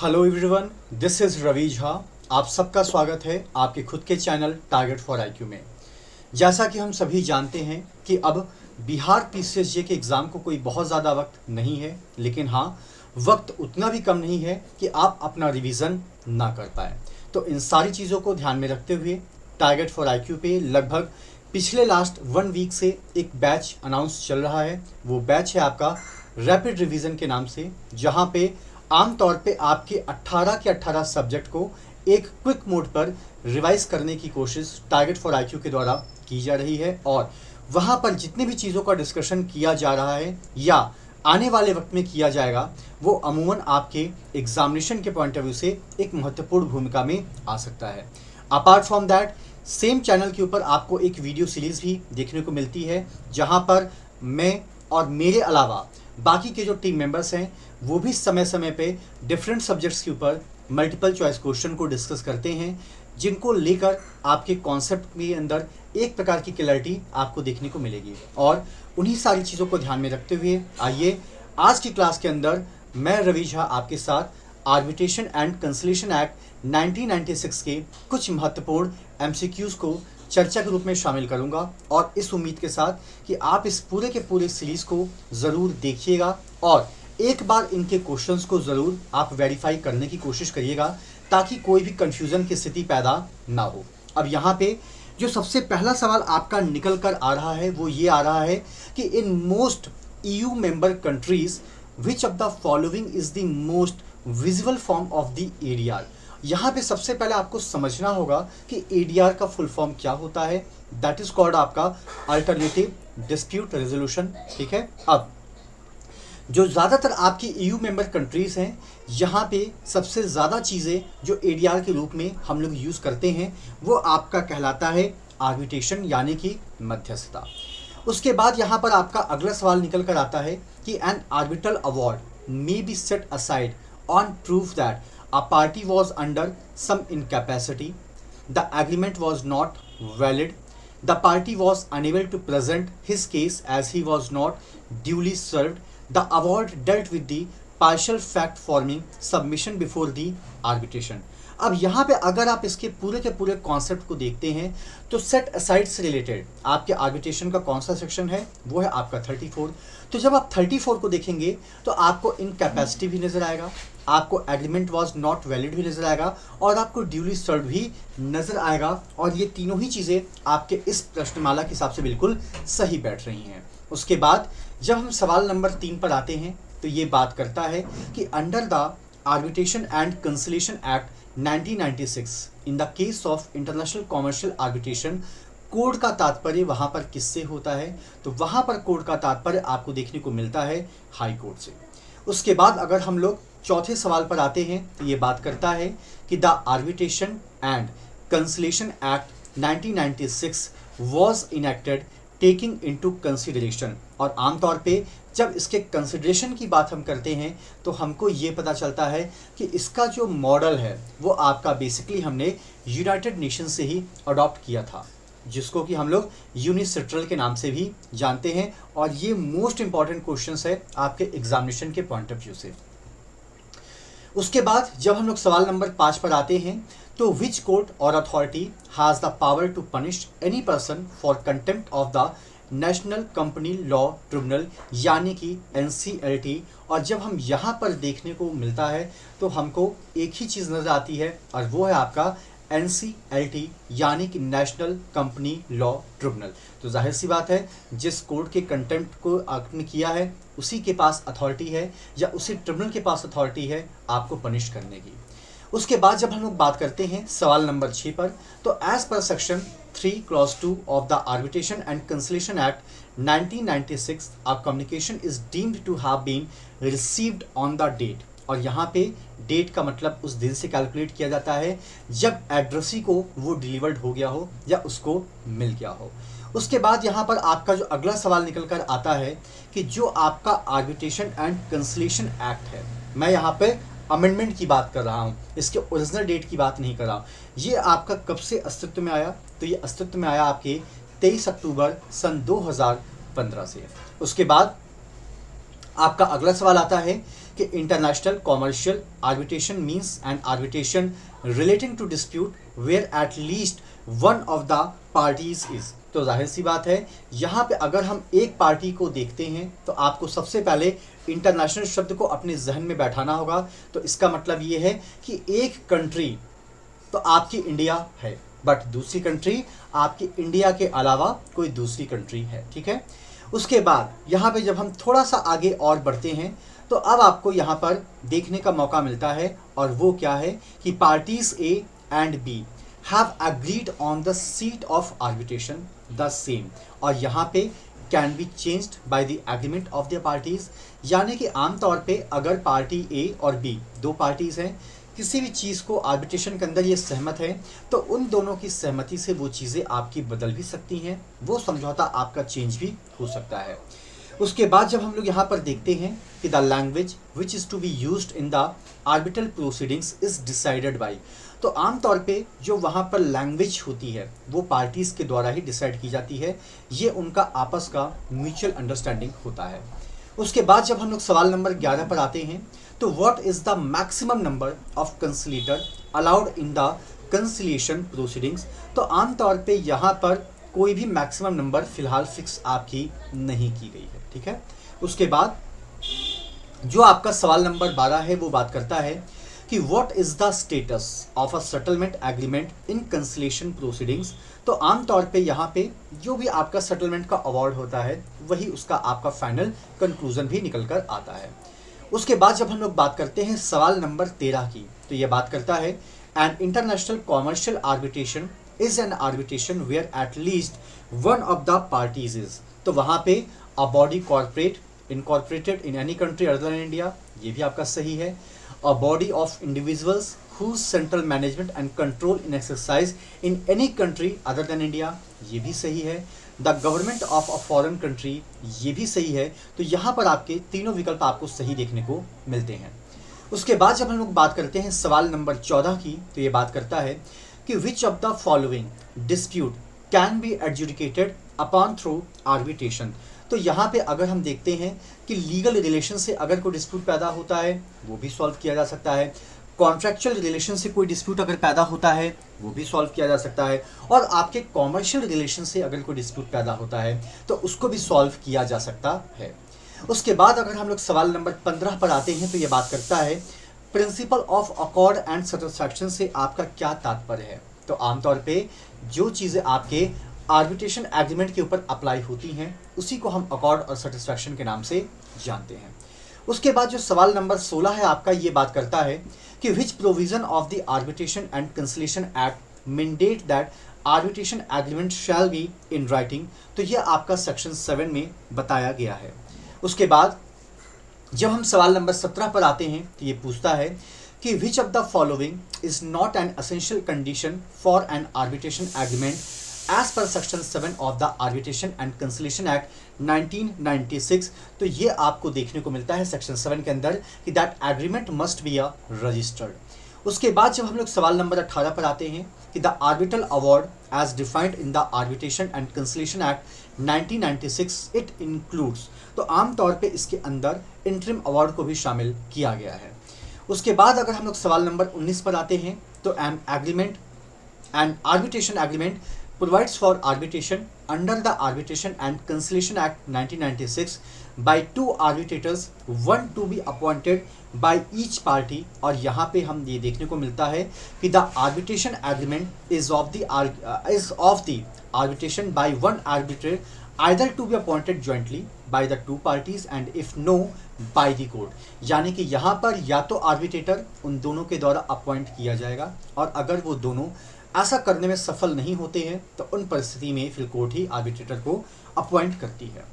Hello everyone, this is Ravi Jha. आप सबका स्वागत है आपके खुद के चैनल टारगेट फॉर आईक्यू में। जैसा कि हम सभी जानते हैं कि अब बिहार पीसीएसजे के एग्ज़ाम को कोई बहुत ज़्यादा वक्त नहीं है, लेकिन हाँ, वक्त उतना भी कम नहीं है कि आप अपना रिवीजन ना कर पाए। तो इन सारी चीज़ों को ध्यान में रखते हुए टारगेट फॉर आईक्यू पे लगभग पिछले लास्ट 1 वीक से एक बैच अनाउंस चल रहा है। वो बैच है आपका रैपिड रिवीजन के नाम से, जहाँ पे आमतौर पे आपके 18 के 18 सब्जेक्ट को एक क्विक मोड पर रिवाइज करने की कोशिश टारगेट फॉर आईक्यू के द्वारा की जा रही है। और वहाँ पर जितनी भी चीज़ों का डिस्कशन किया जा रहा है या आने वाले वक्त में किया जाएगा, वो अमूमन आपके एग्जामिनेशन के पॉइंट ऑफ व्यू से एक महत्वपूर्ण भूमिका में आ सकता है। Apart from that, same channel के ऊपर आपको एक वीडियो सीरीज़ भी देखने को मिलती है, जहाँ पर मैं और मेरे अलावा बाकी के जो टीम मेंबर्स हैं वो भी समय समय पे डिफरेंट सब्जेक्ट्स के ऊपर मल्टीपल चॉइस क्वेश्चन को डिस्कस करते हैं, जिनको लेकर आपके कॉन्सेप्ट के अंदर एक प्रकार की क्लैरिटी आपको देखने को मिलेगी। और उन्हीं सारी चीज़ों को ध्यान में रखते हुए आइए आज की क्लास के अंदर मैं रवि झा आपके साथ आर्बिट्रेशन एंड कंसोलिडेशन एक्ट 1996 के कुछ महत्वपूर्ण एमसीक्यूज़ को चर्चा के रूप में शामिल करूंगा, और इस उम्मीद के साथ कि आप इस पूरे के पूरे सीरीज़ को ज़रूर देखिएगा और एक बार इनके क्वेश्चंस को ज़रूर आप वेरीफाई करने की कोशिश करिएगा, ताकि कोई भी कन्फ्यूज़न की स्थिति पैदा ना हो। अब यहाँ पे जो सबसे पहला सवाल आपका निकल कर आ रहा है वो ये आ रहा है कि in most EU member countries which of the following is the most visible form of the ADR। यहाँ पे सबसे पहले आपको समझना होगा कि ADR का फुल फॉर्म क्या होता है। दैट इज कॉल्ड आपका अल्टरनेटिव डिस्प्यूट रेजोल्यूशन। ठीक है, अब जो ज़्यादातर आपकी EU मेंबर कंट्रीज़ हैं, यहाँ पे सबसे ज़्यादा चीज़ें जो ADR के रूप में हम लोग यूज़ करते हैं वो आपका कहलाता है आर्बिट्रेशन, यानी कि मध्यस्थता। उसके बाद यहाँ पर आपका अगला सवाल निकल कर आता है कि an arbitral award may be set aside on proof that a party was under some incapacity, the agreement was not valid, the party was unable to present his case as he was not duly served, the award dealt with the partial fact forming submission before the arbitration। अब यहाँ पे अगर आप इसके पूरे के पूरे concept को देखते हैं तो सेट असाइड से रिलेटेड आपके आर्बिट्रेशन का कौन सा सेक्शन है, वो है आपका 34। तो जब आप 34 को देखेंगे तो आपको इनकैपेसिटी भी नजर आएगा, आपको एग्रीमेंट वाज नॉट वैलिड भी नजर आएगा और आपको ड्यूली सर्व्ड भी नजर आएगा। और ये तीनों ही चीज़ें आपके इस प्रश्नमाला के हिसाब से बिल्कुल सही बैठ रही हैं। उसके बाद जब हम सवाल नंबर 3 पर आते हैं तो ये बात करता है कि under the arbitration and consolidation act 1996 in the case of international commercial arbitration, code का तात्पर्य वहाँ पर किससे होता है, तो वहाँ पर कोड का तात्पर्य आपको देखने को मिलता है हाई कोर्ट से। उसके बाद अगर हम लोग चौथे सवाल पर आते हैं तो ये बात करता है कि the arbitration and consolidation act 1996 was enacted taking into consideration. और आमतौर पे जब इसके कंसिडरेशन की बात हम करते हैं तो हमको ये पता चलता है कि इसका जो मॉडल है वो आपका बेसिकली हमने यूनाइटेड नेशन से ही अडॉप्ट किया था, जिसको कि हम लोग यूनिसेट्रल के नाम से भी जानते हैं। और ये मोस्ट इंपॉर्टेंट क्वेश्चंस है आपके एग्जामिनेशन के पॉइंट ऑफ व्यू से। उसके बाद जब हम लोग सवाल नंबर 5 पर आते हैं तो विच कोर्ट और authority has the power to punish any person for contempt of the national company law tribunal, यानी कि NCLT। और जब हम यहाँ पर देखने को मिलता है तो हमको एक ही चीज़ नज़र आती है और वो है आपका NCLT, यानी कि नेशनल कंपनी लॉ ट्रिब्यूनल। तो जाहिर सी बात है जिस कोर्ट के कंटेम्प्ट को आपने किया है उसी के पास अथॉरिटी है या उसी ट्रिब्यूनल के पास अथॉरिटी है आपको पनिश करने की। उसके बाद जब हम लोग बात करते हैं सवाल नंबर 6 पर, तो as per section 3 clause 2 of the arbitration and consolidation act 1996 a communication is deemed to have been received on the date. और यहाँ पे डेट का मतलब उस दिन से कैलकुलेट किया जाता है जब एड्रेसी को वो डिलीवर्ड हो गया हो या उसको मिल गया हो। उसके बाद यहाँ पर आपका जो अगला सवाल निकल कर आता है कि जो आपका आर्बिट्रेशन एंड कंसोलिडेशन एक्ट है, मैं यहाँ पे अमेंडमेंट की बात कर रहा हूँ, इसके ओरिजिनल डेट की बात नहीं कर रहा हूँ। ये आपका कब से अस्तित्व में आया, तो ये अस्तित्व में आया आपके 23 अक्टूबर सन 2015 से। उसके बाद आपका अगला सवाल आता है कि international commercial arbitration means an arbitration relating to dispute where at least one of the parties is. तो जाहिर सी बात है, यहाँ पे अगर हम एक पार्टी को देखते हैं तो आपको सबसे पहले इंटरनेशनल शब्द को अपने जहन में बैठाना होगा। तो इसका मतलब ये है कि एक कंट्री तो आपकी इंडिया है, बट दूसरी कंट्री आपकी इंडिया के अलावा कोई दूसरी कंट्री है, ठीक है। उसके बाद यहाँ पे जब हम थोड़ा सा आगे और बढ़ते हैं तो अब आपको यहाँ पर देखने का मौका मिलता है, और वो क्या है कि parties A and B have agreed on the seat of arbitration the same, और यहाँ पे can be changed by the agreement of the parties. यानी कि आमतौर पे अगर पार्टी ए और बी दो पार्टीज हैं, किसी भी चीज़ को आर्बिट्रेशन के अंदर ये सहमत है, तो उन दोनों की सहमति से वो चीज़ें आपकी बदल भी सकती हैं, वो समझौता आपका चेंज भी हो सकता है। उसके बाद जब हम लोग यहाँ पर देखते हैं कि the language which is to be used in the arbitral proceedings is decided by, तो आमतौर पे जो वहाँ पर लैंग्वेज होती है वो पार्टीज़ के द्वारा ही डिसाइड की जाती है, ये उनका आपस का म्यूचुअल अंडरस्टैंडिंग होता है। उसके बाद जब हम लोग सवाल नंबर 11 पर आते हैं तो what is the maximum number of conciliator allowed in the conciliation proceedings, तो आमतौर पे यहाँ पर कोई भी मैक्सिमम नंबर फिलहाल फिक्स आपकी नहीं की गई है, ठीक है। उसके बाद जो आपका सवाल नंबर 12 है वो बात करता है कि what is the status of a settlement agreement in conciliation proceedings, तो आमतौर पे यहाँ पे जो भी आपका सेटलमेंट का अवार्ड होता है वही उसका आपका फाइनल कंक्लूजन भी निकल कर आता है। उसके बाद जब हम लोग बात करते हैं सवाल नंबर 13 की, तो ये बात करता है an international commercial arbitration is an arbitration where at least one of the parties is, तो वहाँ पे a body corporate incorporated in any country other than India, ये भी आपका सही है। A body of individuals whose central management and control in exercise in any country other than India, ये भी सही है। The government of a foreign country, ये भी सही है। तो यहाँ पर आपके तीनों विकल्प आपको सही देखने को मिलते हैं। उसके बाद जब हम लोग बात करते हैं सवाल नंबर 14 की, तो ये बात करता है कि which of the following dispute can be adjudicated upon through arbitration, तो यहाँ पे अगर हम देखते हैं कि लीगल रिलेशन से अगर कोई डिस्प्यूट पैदा होता है वो भी सॉल्व किया जा सकता है, कॉन्ट्रैक्चुअल रिलेशन से कोई डिस्प्यूट अगर पैदा होता है वो भी सॉल्व किया जा सकता है, और आपके कॉमर्शियल रिलेशन से अगर कोई डिस्प्यूट पैदा होता है तो उसको भी सॉल्व किया जा सकता है। उसके बाद अगर हम लोग सवाल नंबर 15 पर आते हैं तो ये बात करता है principle of accord and satisfaction से आपका क्या तात्पर्य है, तो आमतौर पे जो चीज़ें आपके आर्बिट्रेशन एग्रीमेंट के ऊपर अप्लाई होती हैं उसी को हम अकॉर्ड और सेटिस्फैक्शन के नाम से जानते हैं। उसके बाद जो सवाल नंबर 16 है आपका, ये बात करता है कि विच provision of the arbitration and conciliation act mandate that arbitration agreement shall be in writing, तो ये आपका सेक्शन 7 में बताया गया है। उसके बाद जब हम सवाल नंबर 17 पर आते हैं तो ये पूछता है कि which of the following is not an essential condition for an arbitration agreement as per section 7 of the arbitration and conciliation act 1996, तो ये आपको देखने को मिलता है सेक्शन 7 के अंदर कि that agreement must be a registered. उसके बाद जब हम लोग सवाल नंबर 18 पर आते हैं कि the arbitral award as defined in the arbitration and conciliation act 1996 it includes, तो आमतौर पे इसके अंदर इंटरिम अवार्ड को भी शामिल किया गया है। उसके बाद अगर हम लोग सवाल नंबर 19 पर आते हैं तो N arbitration agreement provides for arbitration under the Arbitration and Conciliation Act 1996 by two arbitrators, one to be appointed by each party, और यहाँ पे हम ये देखने को मिलता है कि the arbitration agreement is of the arbitration by one arbitrator either to be appointed jointly by the two parties and if no by the court, यानी कि यहाँ पर या तो आर्बिट्रेटर उन दोनों के द्वारा अपॉइंट किया जाएगा, और अगर वो दोनों ऐसा करने में सफल नहीं होते हैं तो उन परिस्थिति में फिर कोर्ट ही आर्बिट्रेटर को अपॉइंट करती है।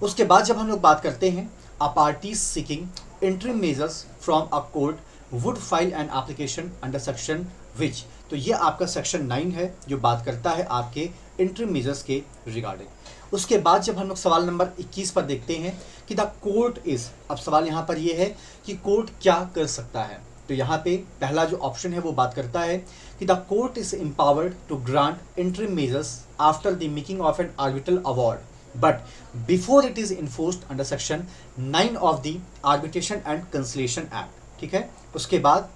उसके बाद जब हम लोग बात करते हैं a party seeking interim measures from a court would file an application under section which, तो ये आपका सेक्शन 9 है जो बात करता है आपके इंटरिम मेजर्स के रिगार्डिंग। उसके बाद जब हम लोग सवाल नंबर 21 पर देखते हैं कि द कोर्ट इज, अब सवाल यहाँ पर ये है कि कोर्ट क्या कर सकता है, तो यहाँ पे पहला जो ऑप्शन है वो बात करता है कि the court is empowered to grant interim measures after the making of an arbitral award but before it is enforced under section 9 of the Arbitration and Conciliation Act. ठीक है, उसके बाद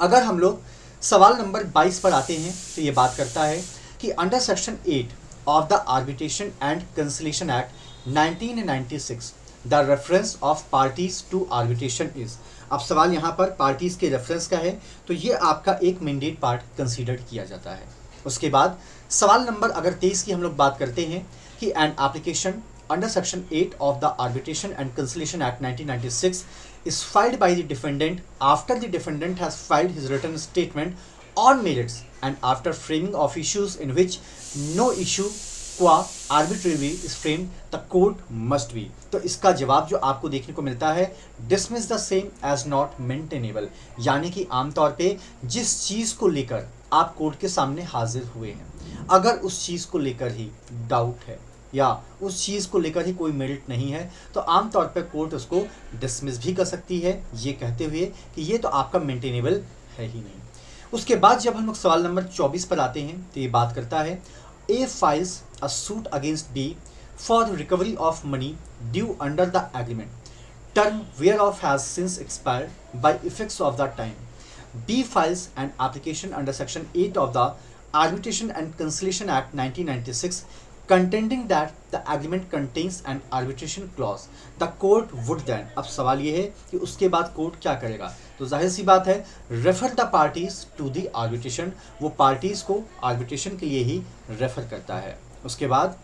अगर हम लोग सवाल नंबर 22 पर आते हैं तो ये बात करता है कि under section 8 of the arbitration and conciliation act 1996 the reference of parties to arbitration is. अब सवाल यहाँ पर पार्टीज के रेफरेंस का है, तो ये आपका एक मैंडेट पार्ट कंसीडर किया जाता है। उसके बाद सवाल नंबर अगर 23 की हम लोग बात करते हैं कि N application under section 8 of the arbitration and conciliation act 1996 is filed by the defendant after the defendant has filed his written statement on merits and after framing of issues in which no issue qua arbitrarily is framed, the court must be। तो इसका जवाब जो आपको देखने को मिलता है dismiss the same as not maintainable, यानी कि आमतौर पे जिस चीज़ को लेकर आप कोर्ट के सामने हाजिर हुए हैं, अगर उस चीज़ को लेकर ही डाउट है या उस चीज़ को लेकर ही कोई मेरिट नहीं है, तो आमतौर पर कोर्ट उसको डिसमिस भी कर सकती है, ये कहते हुए कि ये तो आपका मेंटेनेबल है ही नहीं। उसके बाद जब हम लोग सवाल नंबर 24 पर आते हैं तो ये बात करता है A files a suit against B for recovery of money due under the agreement, term where of has since expired by effects of the time. B files an application under section 8 of the arbitration and conciliation act 1996 contending that the agreement contains an arbitration clause, the court would then। अब सवाल ये है कि उसके बाद court क्या करेगा, तो जाहिर सी बात है refer the parties to the arbitration, वो पार्टीज को आर्बिट्रेशन के लिए ही रेफर करता है। उसके बाद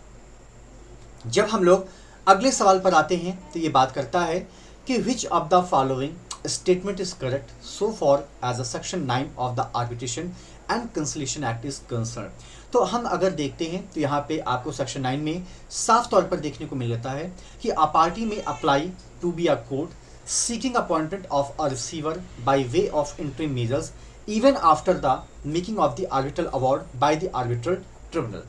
जब हम लोग अगले सवाल पर आते हैं तो ये बात करता है कि which of the following statement is correct so far as a section 9 of the arbitration and conciliation act is concern. तो हम अगर देखते हैं तो यहाँ पे आपको सेक्शन 9 में साफ तौर पर देखने को मिल जाता है कि a party may apply to be a court seeking appointment of a receiver by way of interim measures even after the making of the arbitral award by the arbitral tribunal.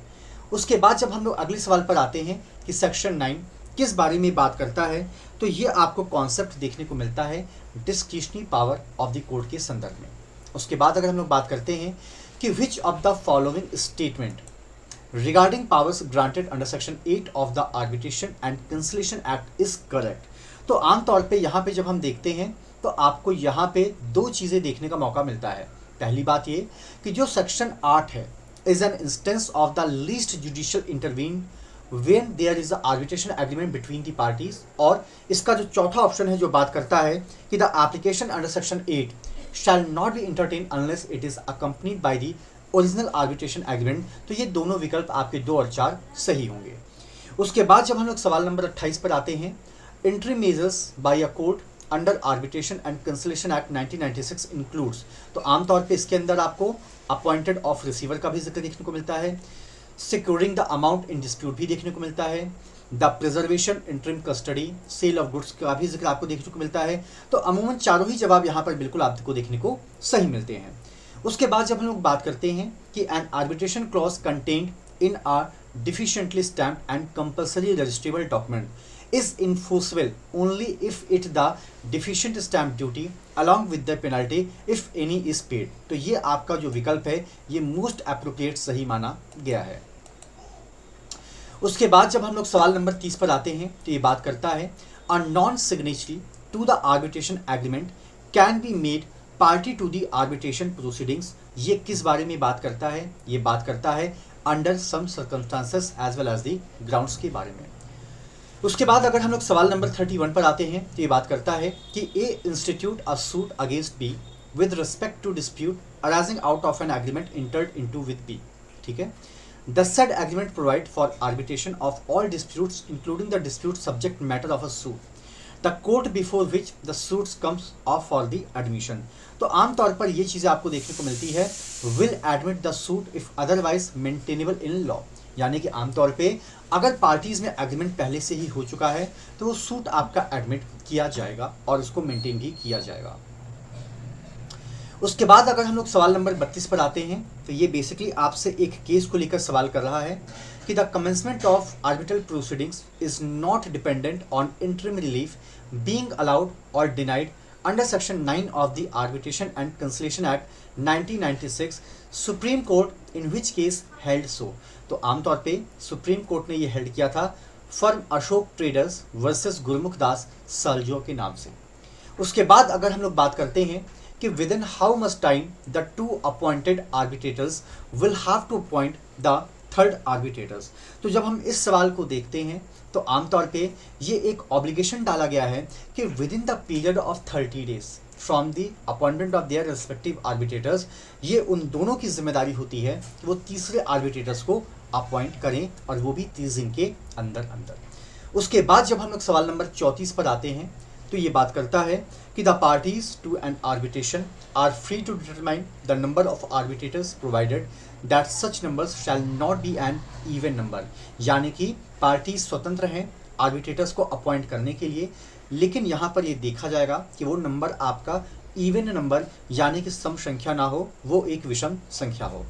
उसके बाद जब हम लोग अगले सवाल पर आते हैं कि सेक्शन 9 किस बारे में बात करता है, तो ये आपको कॉन्सेप्ट देखने को मिलता है discretionary power of the court के संदर्भ में। उसके बाद अगर हम लोग बात करते हैं कि which of the following statement regarding powers granted under section 8 of the arbitration and conciliation act is correct, तो आमतौर पे यहाँ पे जब हम देखते हैं तो आपको यहाँ पे दो चीज़ें देखने का मौका मिलता है। पहली बात ये कि जो सेक्शन 8 है is an instance of the least judicial intervene when there is a arbitration agreement between the parties, और इसका जो चौथा ऑप्शन है जो बात करता है कि the application under section 8 shall not be entertained unless it is accompanied by the original arbitration agreement, तो ये दोनों विकल्प आपके 2 और 4 सही होंगे। उसके बाद जब हम लोग सवाल नंबर 28 पर आते हैं, interim measures by a court under arbitration and conciliation act 1996 includes, तो आमतौर पे इसके अंदर आपको अपॉइंटेड ऑफ रिसीवर का भी जिक्र देखने को मिलता है, securing the amount in dispute भी देखने को मिलता है, the preservation interim custody, sale of goods का भी जिक्र आपको देखने को मिलता है। तो अमूमन चारों ही जवाब यहाँ पर बिल्कुल आपको देखने को सही मिलते हैं। उसके बाद जब हम लोग बात करते हैं कि an arbitration clause contained in a deficiently stamped and compulsory registrable document is enforceable only if it the deficient stamp duty along with the penalty if any is paid, तो ये आपका जो विकल्प है ये मोस्ट एप्रोप्रिएट सही माना गया है। उसके बाद जब हम लोग सवाल नंबर 30 पर आते हैं तो ये बात करता है a non-signatory to the arbitration agreement can be made party to the arbitration proceedings, ये किस बारे में बात करता है, ये बात करता है under some circumstances as well as the grounds के बारे में। उसके बाद अगर हम लोग सवाल नंबर 31 पर आते हैं तो ये बात करता है कि A institute a suit against B with respect to dispute arising out of an agreement entered into with B, ठीक है। The said agreement provide for arbitration of all disputes including the dispute subject matter of a suit, the court before which the suits comes of for the admission, तो आमतौर पर ये चीज़ें आपको देखने को मिलती है will admit the suit if otherwise maintainable in law, यानी कि आमतौर पे अगर पार्टीज में एग्रीमेंट पहले से ही हो चुका है तो वो सूट आपका एडमिट किया जाएगा और उसको मेंटेन भी किया जाएगा। उसके बाद अगर हम लोग सवाल नंबर 32 पर आते हैं तो ये बेसिकली आपसे एक केस को लेकर सवाल कर रहा है कि the commencement of arbitral proceedings is not dependent on interim relief being allowed और denied under section 9 of the arbitration and conciliation act 1996 supreme court in which case held so. तो आमतौर पे सुप्रीम कोर्ट ने ये held किया था firm Ashok traders versus गुरमुख दास सलजो के नाम से। उसके बाद अगर हम लोग बात करते हैं कि within how much time the two appointed arbitrators will have to appoint the third arbitrators, तो जब हम इस सवाल को देखते हैं तो आमतौर पे ये एक ऑब्लिगेशन डाला गया है कि with in the period of 30 days from the appointment of their respective arbitrators, ये उन दोनों की जिम्मेदारी होती है कि वो तीसरे आर्बिट्रेटर्स को अपॉइंट करें और वो भी 30 दिन के अंदर अंदर। उसके बाद जब हम लोग सवाल नंबर 34 पर आते हैं तो ये बात करता है कि the parties to an arbitration are free to determine the number of arbitrators provided that such numbers shall not be an even number, यानी कि पार्टीज स्वतंत्र हैं आर्बिट्रेटर्स को अपॉइंट करने के लिए, लेकिन यहाँ पर ये देखा जाएगा कि वो नंबर आपका इवन नंबर यानी कि सम संख्या ना हो, वो एक विषम संख्या हो।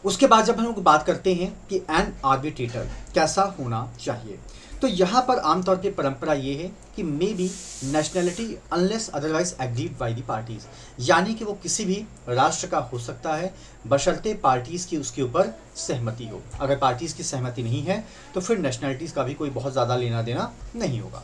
उसके बाद जब हम लोग बात करते हैं कि एन आर्बिट्रेटर कैसा होना चाहिए, तो यहाँ पर आमतौर पे परंपरा ये है कि may be nationality unless otherwise agreed by the parties, यानी कि वो किसी भी राष्ट्र का हो सकता है बशर्ते पार्टीज की उसके ऊपर सहमति हो। अगर पार्टीज की सहमति नहीं है तो फिर नेशनैलिटीज़ का भी कोई बहुत ज़्यादा लेना देना नहीं होगा।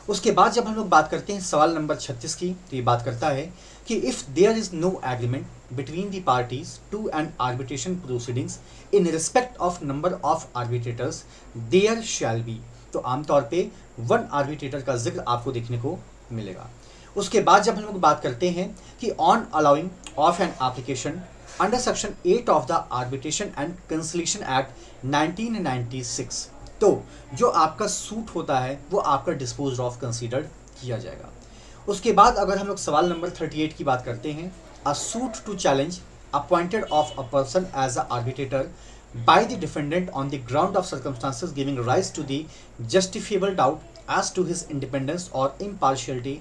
उसके बाद जब हम लोग बात करते हैं सवाल नंबर 36 की, तो ये बात करता है कि if there is no agreement between the parties to an arbitration proceedings in respect of number of arbitrators there shall be, तो आमतौर पे वन आर्बिट्रेटर का जिक्र आपको देखने को मिलेगा। उसके बाद जब हम लोग बात करते हैं कि on allowing of N application under section 8 of the arbitration and conciliation act 1996, तो जो आपका सूट होता है वो आपका डिस्पोज ऑफ कंसीडर्ड किया जाएगा। उसके बाद अगर हम लोग सवाल नंबर 38 की बात करते हैं, a suit to challenge appointed of a person as a arbitrator by the defendant on the ground of circumstances giving rise to the justifiable doubt as to his independence or impartiality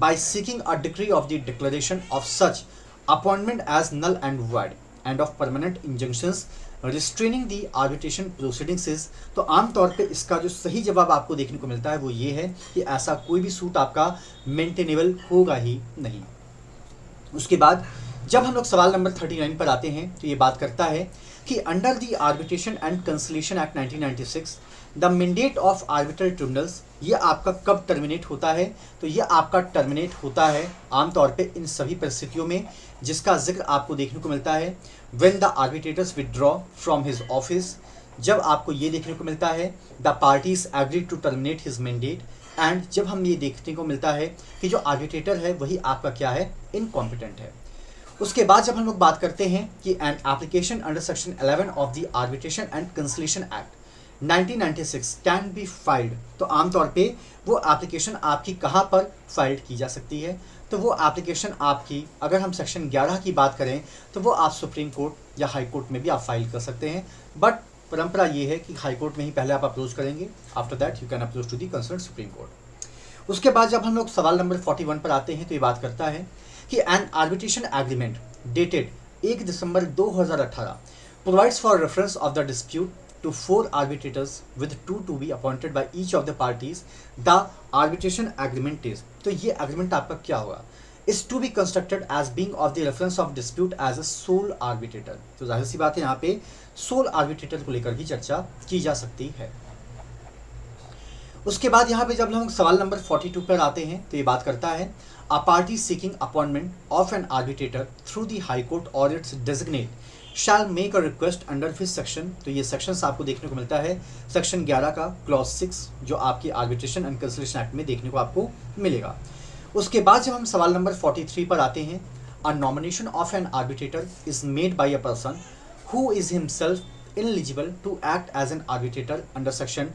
by seeking a decree of the declaration of such appointment as null and void and of permanent injunctions restraining the arbitration proceedings is, तो आमतौर पे इसका जो सही जवाब आपको देखने को मिलता है वो ये है कि ऐसा कोई भी सूट आपका मेंटेनेबल होगा ही नहीं। उसके बाद जब हम लोग सवाल नंबर 39 पर आते हैं तो ये बात करता है कि under the arbitration and conciliation act 1996 the mandate of arbitral tribunals, ये आपका कब टर्मिनेट होता है, तो ये आपका टर्मिनेट होता है आमतौर पे इन सभी परिस्थितियों में जिसका जिक्र आपको देखने को मिलता है when the arbitrators withdraw from his office, जब आपको ये देखने को मिलता है the parties agree to terminate his mandate, and जब हम ये देखने को मिलता है कि जो आर्बिट्रेटर है वही आपका क्या है, इनकॉम्पिटेंट है। उसके बाद जब हम लोग बात करते हैं कि N application under section 11 of the arbitration and conciliation act 1996 can be filed, तो आमतौर पे वो एप्लीकेशन आपकी कहाँ पर फाइल्ड की जा सकती है, तो वो एप्लीकेशन आपकी अगर हम सेक्शन 11 की बात करें तो वो आप सुप्रीम कोर्ट या हाई कोर्ट में भी आप फाइल कर सकते हैं, बट परंपरा ये है कि हाई कोर्ट में ही पहले आप अप्रोच करेंगे, after that you can approach to the concern supreme court. उसके बाद जब हम लोग सवाल नंबर 41 पर आते हैं तो ये बात करता है कि an arbitration agreement dated 1 December 2018 provides for reference of the dispute to 4 arbitrators with 2 to be appointed by each of the parties, the arbitration agreement is, तो ये agreement आपका क्या होगा, is to be constructed as being of the reference of dispute as a sole arbitrator, तो जाहिर सी बात है यहाँ पे sole arbitrator को लेकर भी चर्चा की जा सकती है। उसके बाद यहाँ पे जब हम सवाल नंबर 42 पर आते हैं तो ये बात करता है a party seeking appointment of an arbitrator through the high court or its designate shall make a request under this section, तो ये सेक्शंस आपको देखने को मिलता है सेक्शन 11 का क्लॉज 6 जो आपकी आर्बिट्रेशन एंड कंसलेशन एक्ट में देखने को आपको मिलेगा। उसके बाद जब हम सवाल नंबर 43 पर आते हैं, a nomination of an arbitrator is made by a person who is himself ineligible to act as an arbitrator under section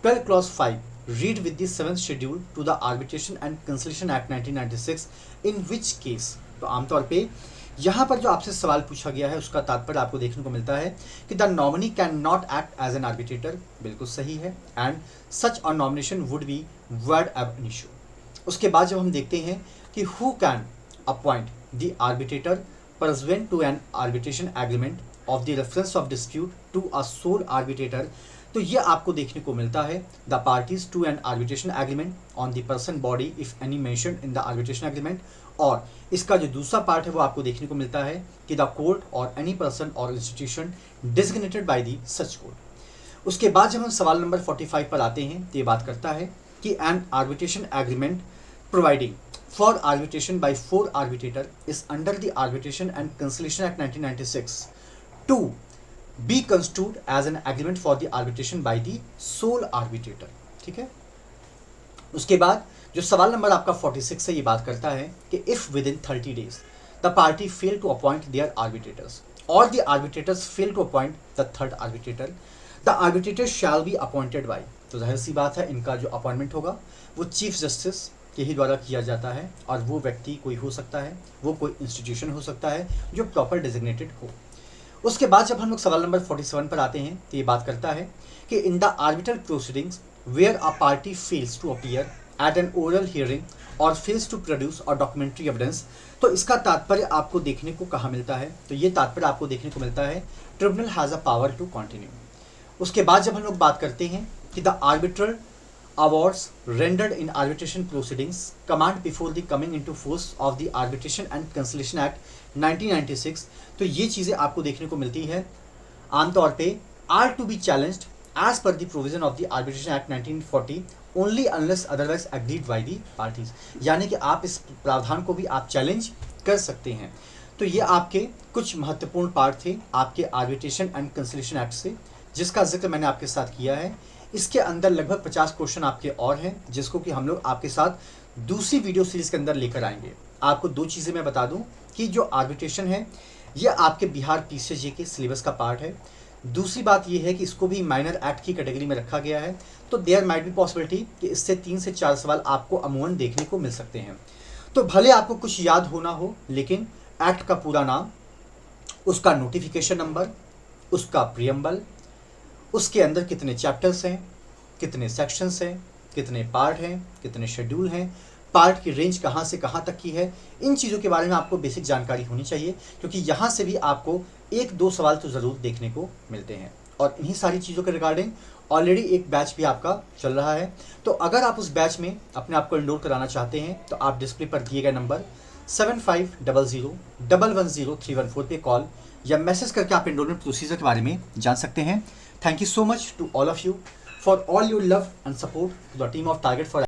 12 clause 5 read with the 7th schedule to the arbitration and conciliation act 1996 in which case, तो आमतौर पे यहाँ पर जो आपसे सवाल पूछा गया है उसका तात्पर्य आपको देखने को मिलता है कि the nominee can not act as an arbitrator, बिल्कुल सही है, and such a nomination would be void ab initio. उसके बाद जब हम देखते हैं कि who can appoint the arbitrator pursuant to an arbitration agreement of the reference of dispute to a sole arbitrator, तो ये आपको देखने को मिलता है the parties to an arbitration agreement on the person body if any mention in the arbitration agreement. और इसका जो दूसरा पार्ट है वो आपको देखने को मिलता है कि द कोर्ट और एनी पर्सन और institution designated by the such court. उसके बाद जब हम सवाल नंबर 45 पर आते हैं तो ये बात करता है कि an arbitration agreement providing for arbitration by 4 arbitrator is under the arbitration and consolidation act 1996 to be constitute as an agreement for the arbitration by the sole arbitrator. ठीक है। उसके बाद जो सवाल नंबर आपका 46 है ये बात करता है कि if within 30 days the party fail to appoint their arbitrators और the arbitrators fail to appoint the third arbitrator the arbitrator shall be appointed by. तो जाहिर सी बात है इनका जो अपॉइंटमेंट होगा वो चीफ जस्टिस के ही द्वारा किया जाता है और वो व्यक्ति कोई हो सकता है, वो कोई इंस्टीट्यूशन हो सकता है जो प्रॉपर डेजिग्नेटेड हो। उसके बाद जब हम लोग सवाल नंबर 47 पर आते हैं तो ये बात करता है कि in the arbitral proceedings where a party fails to appear at an oral hearing or fails to produce or documentary evidence, तो इसका तात्पर्य आपको देखने को कहाँ मिलता है? तो ये तात्पर्य आपको देखने को मिलता है tribunal has a power to continue. उसके बाद जब हम लोग बात करते हैं कि the arbitral awards rendered in arbitration proceedings command before the coming into force of the arbitration and consolidation act 1996, तो ये चीज़ें आपको देखने को मिलती है आमतौर पे are to be challenged as per the provision of the arbitration act 1940 only unless otherwise agreed by the parties, यानी कि आप इस प्रावधान को भी आप चैलेंज कर सकते हैं। तो ये आपके कुछ महत्वपूर्ण पार्ट थे आपके आर्बिट्रेशन एंड कंसोलिडेशन एक्ट से, जिसका जिक्र मैंने आपके साथ किया है। इसके अंदर लगभग 50 क्वेश्चन आपके और हैं जिसको कि हम लोग आपके साथ दूसरी वीडियो सीरीज के अंदर लेकर आएंगे। आपको दो चीज़ें मैं बता दूं कि जो आर्बिट्रेशन है ये आपके बिहार पीसीएसजे के सिलेबस का पार्ट है। दूसरी बात ये है कि इसको भी माइनर एक्ट की कैटेगरी में रखा गया है, तो देयर माइट बी पॉसिबिलिटी कि इससे 3 से 4 सवाल आपको अमूमन देखने को मिल सकते हैं। तो भले आपको कुछ याद होना हो, लेकिन एक्ट का पूरा नाम, उसका नोटिफिकेशन नंबर, उसका प्रियम्बल, उसके अंदर कितने चैप्टर्स हैं, कितने सेक्शंस हैं, कितने पार्ट हैं, कितने शेड्यूल हैं, पार्ट की रेंज कहाँ से कहाँ तक की है, इन चीज़ों के बारे में आपको बेसिक जानकारी होनी चाहिए, क्योंकि यहाँ से भी आपको 1-2 सवाल तो ज़रूर देखने को मिलते हैं। और इन्हीं सारी चीज़ों के रिगार्डिंग ऑलरेडी एक बैच भी आपका चल रहा है। तो अगर आप उस बैच में अपने आप को एनरोल कराना चाहते हैं तो आप डिस्प्ले पर दिए गए नंबर 7500110314 पे कॉल या मैसेज करके आप एनरोलमेंट प्रोसीजर के बारे में जान सकते हैं। Thank you so much to all of you for all your love and support to the team of Target for